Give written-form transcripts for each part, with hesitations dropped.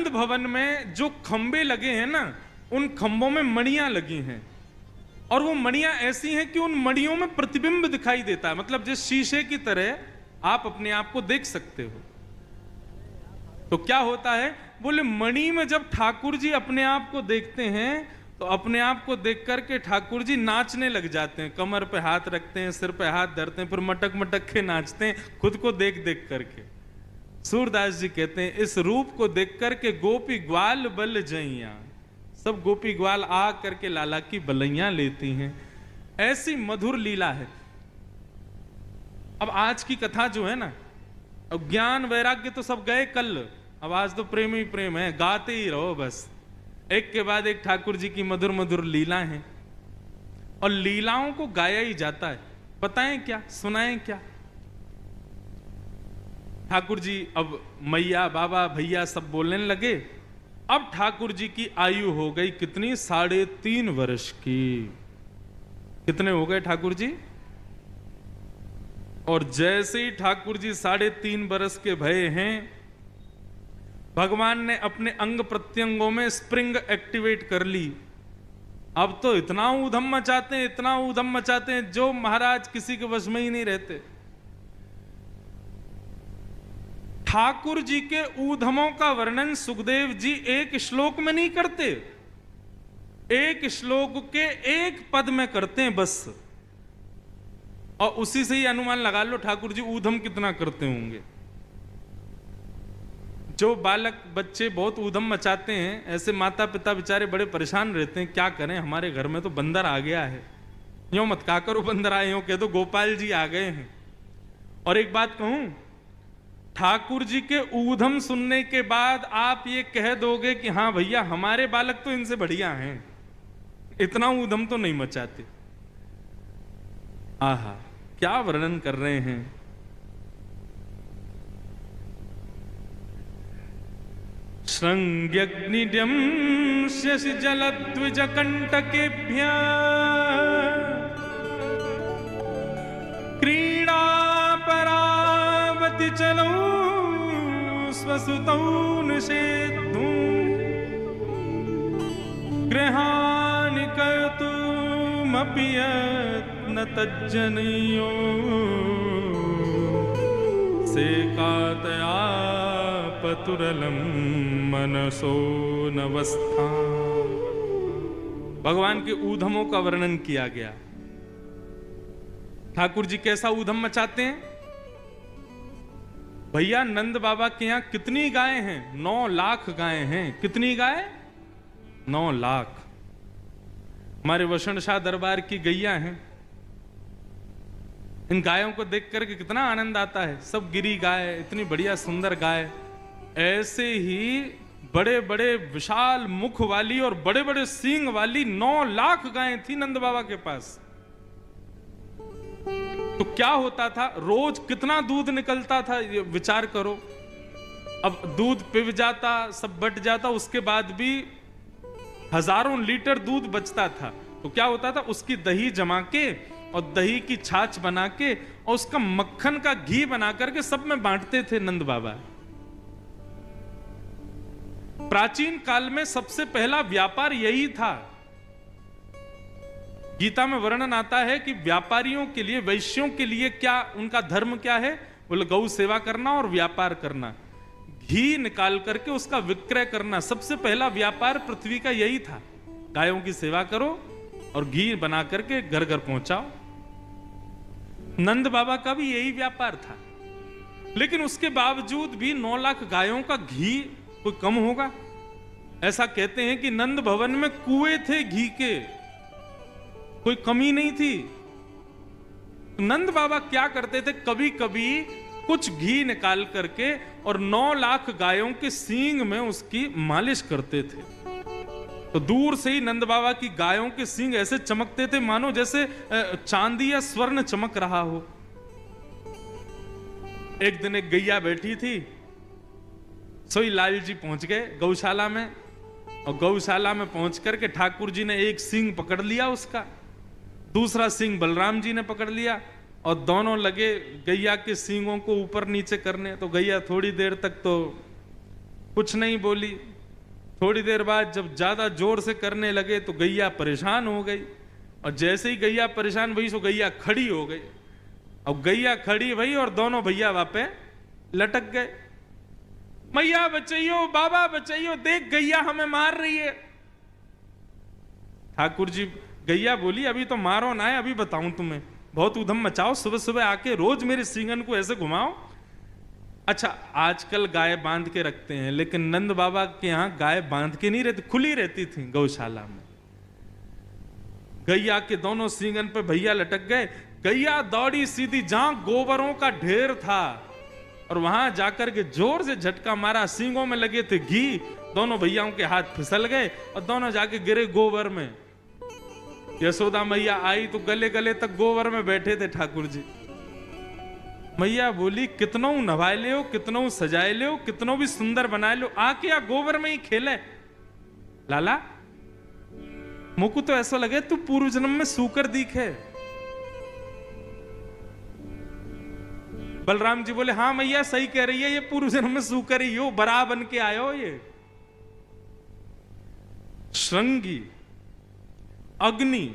भवन में जो खंबे लगे हैं ना, उन खंबों में मणियां लगी हैं, और वो मणियां ऐसी हैं कि उन मणियों में प्रतिबिंब दिखाई देता है, मतलब जिस शीशे की तरह आप अपने आप को देख सकते हो। तो क्या होता है, बोले मणि में जब ठाकुर जी अपने आप को देखते हैं तो अपने आप को देख करके ठाकुर जी नाचने लग जाते हैं, कमर पे हाथ रखते हैं, सिर पे हाथ धरते हैं, फिर मटक मटक के नाचते हैं खुद को देख देख करके। सूरदास जी कहते हैं इस रूप को देख करके गोपी ग्वाल बल जइया, सब गोपी ग्वाल आ करके लाला की बलैया लेती हैं। ऐसी मधुर लीला है। अब आज की कथा जो है ना, अब ज्ञान वैराग्य तो सब गए कल, अब आज तो प्रेम ही प्रेम है, गाते ही रहो बस, एक के बाद एक ठाकुर जी की मधुर मधुर लीला है, और लीलाओं को गाया ही जाता है। बताएं क्या, सुनाएं क्या। ठाकुर जी अब मैया बाबा भैया सब बोलने लगे। अब ठाकुर जी की आयु हो गई कितनी, 3.5 वर्ष की। कितने हो गए ठाकुर जी? और जैसे ही ठाकुर जी 3.5 वर्ष के भये हैं, भगवान ने अपने अंग प्रत्यंगों में स्प्रिंग एक्टिवेट कर ली। अब तो इतना ऊधम मचाते हैं, इतना ऊधम मचाते हैं, जो महाराज किसी के वश में ही नहीं रहते। ठाकुर जी के ऊधमों का वर्णन सुखदेव जी एक श्लोक में नहीं करते, एक श्लोक के एक पद में करते हैं बस, और उसी से ही अनुमान लगा लो ठाकुर जी ऊधम कितना करते होंगे। जो बालक बच्चे बहुत ऊधम मचाते हैं, ऐसे माता पिता बेचारे बड़े परेशान रहते हैं, क्या करें हमारे घर में तो बंदर आ गया है। यूं मत कहा करो बंदर आए, यूं कह दो गोपाल जी आ गए हैं। और एक बात कहूं, ठाकुर जी के ऊधम सुनने के बाद आप ये कह दोगे कि हाँ भैया हमारे बालक तो इनसे बढ़िया हैं, इतना ऊधम तो नहीं मचाते। आहा क्या वर्णन कर रहे हैं। श्रृंग्यग्निड्यं शशि जलद्विज कंटकेभ्यः क्रीडा परावति चलौ स्वसुतौ निषेद्धुं गृहाणि कर्तुमपि यत्न तज्जनयो सेकातया पतुरलम मनसो नवस्था। भगवान के ऊधमों का वर्णन किया गया। ठाकुर जी कैसा ऊधम मचाते हैं। भैया नंद बाबा के यहां कितनी गायें हैं? 9 लाख गायें हैं। कितनी गाय? 9 लाख। हमारे वसंत शाह दरबार की गैया हैं। इन गायों को देख करके कितना आनंद आता है। सब गिरी गाय, इतनी बढ़िया सुंदर गाय। ऐसे ही बड़े बड़े विशाल मुख वाली और बड़े बड़े सींग वाली 9 लाख गायें थी नंद बाबा के पास। तो क्या होता था, रोज कितना दूध निकलता था, ये विचार करो। अब दूध पिव जाता, सब बट जाता, उसके बाद भी हजारों लीटर दूध बचता था। तो क्या होता था, उसकी दही जमा के और दही की छाछ बना के और उसका मक्खन का घी बना करके सब में बांटते थे नंद बाबा। प्राचीन काल में सबसे पहला व्यापार यही था। गीता में वर्णन आता है कि व्यापारियों के लिए, वैश्यों के लिए क्या उनका धर्म क्या है? बोले गौ सेवा करना और व्यापार करना, घी निकाल करके उसका विक्रय करना। सबसे पहला व्यापार पृथ्वी का यही था। गायों की सेवा करो और घी बना करके घर घर पहुंचाओ। नंद बाबा का भी यही व्यापार था। लेकिन उसके बावजूद भी 9 लाख गायों का घी कोई कम होगा? ऐसा कहते हैं कि नंद भवन में कुएं थे घी के, कोई कमी नहीं थी। नंद बाबा क्या करते थे, कभी कभी कुछ घी निकाल करके और 9 लाख गायों के सींग में उसकी मालिश करते थे। तो दूर से ही नंद बाबा की गायों के सींग ऐसे चमकते थे मानो जैसे चांदी या स्वर्ण चमक रहा हो। एक दिन एक गैया बैठी थी, सोई लाल जी पहुंच गए गौशाला में, और गौशाला में पहुंच करके ठाकुर जी ने एक सींग पकड़ लिया उसका, दूसरा सींग बलराम जी ने पकड़ लिया, और दोनों लगे गैया के सींगों को ऊपर नीचे करने। तो गैया थोड़ी देर तक तो कुछ नहीं बोली, थोड़ी देर बाद जब ज्यादा जोर से करने लगे तो गैया परेशान हो गई, और जैसे ही गैया परेशान हुई सो गैया खड़ी हो गई। अब गैया खड़ी भई और दोनों भैया वहां पे लटक गए। मैया बचाइयो, बाबा बचाइयो, देख गैया हमें मार रही है। ठाकुर जी, गैया बोली अभी तो मारो ना है, अभी बताऊं तुम्हें, बहुत उधम मचाओ, सुबह सुबह आके रोज मेरे सींगन को ऐसे घुमाओ। अच्छा, आजकल गाय बांध के रखते हैं, लेकिन नंद बाबा के यहां गाय बांध के नहीं रहती, खुली रहती थी गौशाला में। गैया के दोनों सींगन पे भैया लटक गए। गैया दौड़ी सीधी जहां गोबरों का ढेर था और वहां जाकर के जोर से झटका मारा, सींगों में लगे थे घी, दोनों भैयाओं के हाथ फिसल गए और दोनों जाके गिरे गोबर में। यशोदा मैया आई तो गले गले तक गोबर में बैठे थे ठाकुर जी। मैया बोली कितनों नवाए ले हो, कितनों सजाए ले हो, कितनों भी सुंदर बनाए लो, आके या गोबर में ही खेले। लाला मुझको तो ऐसा लगे तू पूर्व जन्म में सूकर दिखे। बलराम जी बोले हाँ मैया सही कह रही है, ये पूर्व जन्म में सूकर ही हो, बरा बन के आयो। ये श्रृंगी अग्नि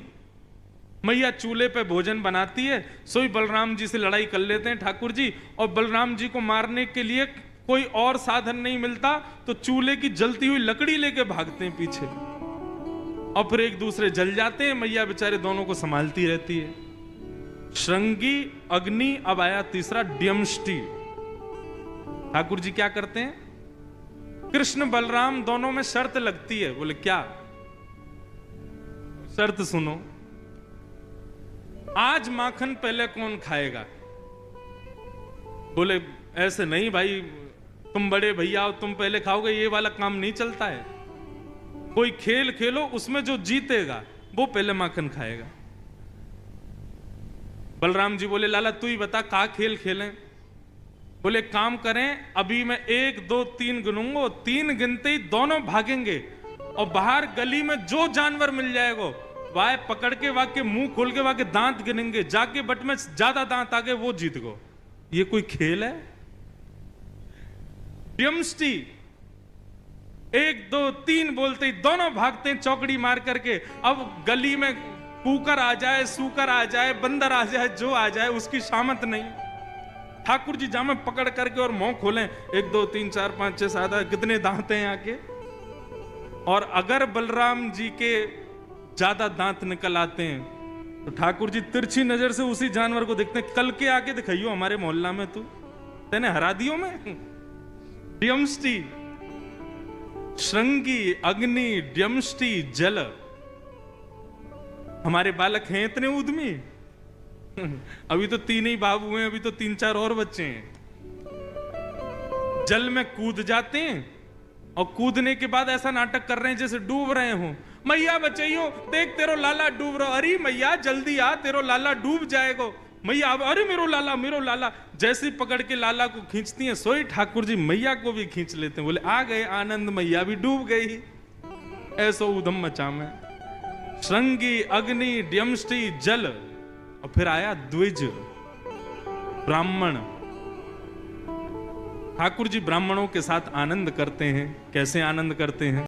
मैया चूल्हे पे भोजन बनाती है, सोई बलराम जी से लड़ाई कर लेते हैं ठाकुर जी, और बलराम जी को मारने के लिए कोई और साधन नहीं मिलता तो चूल्हे की जलती हुई लकड़ी लेके भागते हैं पीछे, और फिर एक दूसरे जल जाते हैं। मैया बेचारे दोनों को संभालती रहती है। श्रृंगी अग्नि, अब आया तीसरा ड्यमष्टि। ठाकुर जी क्या करते हैं, कृष्ण बलराम दोनों में शर्त लगती है। बोले क्या शर्त सुनो, आज माखन पहले कौन खाएगा? बोले ऐसे नहीं भाई, तुम बड़े भैया हो, तुम पहले खाओगे, ये वाला काम नहीं चलता है। कोई खेल खेलो, उसमें जो जीतेगा वो पहले माखन खाएगा। बलराम जी बोले लाला तू ही बता का खेल खेलें? बोले काम करें, अभी मैं 1 2 3 गिनूंगा, 3 गिनते ही दोनों भागेंगे और बाहर गली में जो जानवर मिल जाएगा वाह पकड़ के वाके मुंह खोल के वाके दांत गिनेंगे, जाके बट में ज्यादा दांत आ गए वो जीत गो। ये कोई खेल है? ड्यमष्टि 1 2 3 बोलते ही दोनों भागते हैं चौकड़ी मार करके। अब गली में कुकर आ जाए, सूकर आ जाए, बंदर आ जाए, जो आ जाए उसकी शामत नहीं। ठाकुर जी जामे पकड़ करके और मुंह खोलें, 1 2 3 4 5 6 7 कितने दांत हैं आके। और अगर बलराम जी के ज्यादा दांत निकल आते हैं तो ठाकुर जी तिरछी नजर से उसी जानवर को देखते हैं, कल के आके दिखाइयो हमारे मोहल्ला में तू तेने हरा दियो में। ड्यमष्टि श्रृंगी अग्नि ड्यमष्टि जल। हमारे बालक हैं इतने उद्यमी, अभी तो 3 ही बाबू हैं, अभी तो 3 4 और बच्चे हैं। जल में कूद जाते हैं और कूदने के बाद ऐसा नाटक कर रहे हैं जैसे डूब रहे हो। मैया बचाइयो, देख तेरो लाला डूब रहा। अरे मैया जल्दी आ, तेरो लाला डूब जाएगा। मैया अरे मेरो लाला मेरो लाला। जैसे पकड़ के लाला को खींचती हैं, सोई ठाकुर जी मैया को भी खींच लेते हैं। बोले आ गए आनंद, मैया भी डूब गई। ऐसो उधम मचा में श्रृंगी अग्नि ड्यमष्टि जल, और फिर आया द्विज ब्राह्मण। ठाकुर जी ब्राह्मणों के साथ आनंद करते हैं। कैसे आनंद करते हैं?